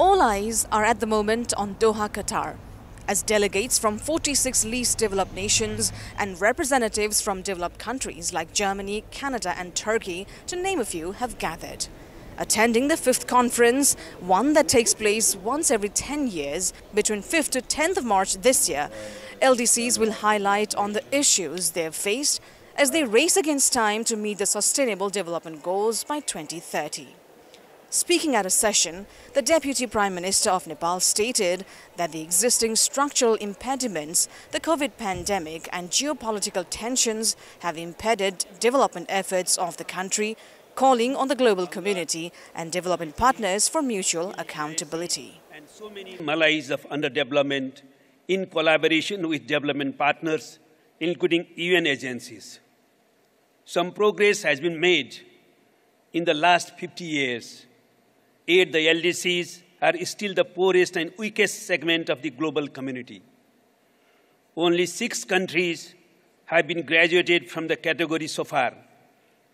All eyes are at the moment on Doha, Qatar, as delegates from 46 least developed nations and representatives from developed countries like Germany, Canada and Turkey, to name a few, have gathered. Attending the 5th conference, one that takes place once every 10 years, between 5th to 10th of March this year, LDCs will highlight on the issues they have faced as they race against time to meet the Sustainable Development Goals by 2030. Speaking at a session, the Deputy Prime Minister of Nepal stated that the existing structural impediments, the COVID pandemic and geopolitical tensions have impeded development efforts of the country, calling on the global community and development partners for mutual accountability. And so many malaise of underdevelopment in collaboration with development partners, including UN agencies. Some progress has been made in the last 50 years. Yet the LDCs are still the poorest and weakest segment of the global community. Only 6 countries have been graduated from the category so far.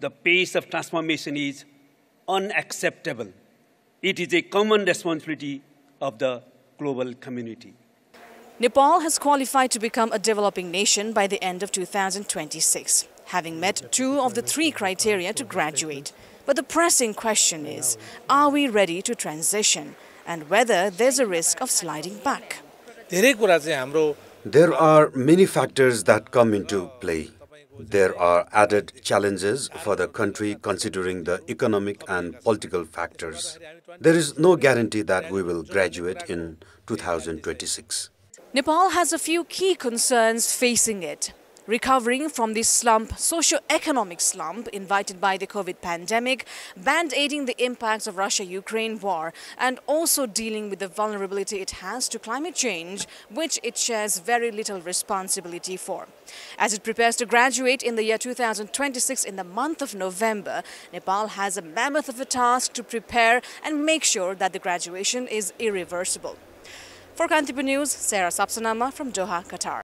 The pace of transformation is unacceptable. It is a common responsibility of the global community. Nepal has qualified to become a developing nation by the end of 2026, having met 2 of the 3 criteria to graduate. But the pressing question is, are we ready to transition and whether there's a risk of sliding back? There are many factors that come into play. There are added challenges for the country considering the economic and political factors. There is no guarantee that we will graduate in 2026. Nepal has a few key concerns facing it. Recovering from the socio-economic slump invited by the COVID pandemic, band-aiding the impacts of Russia-Ukraine war, and also dealing with the vulnerability it has to climate change, which it shares very little responsibility for. As it prepares to graduate in the year 2026 in the month of November, Nepal has a mammoth of a task to prepare and make sure that the graduation is irreversible. For Kantipur News, Sapsanamma from Doha, Qatar.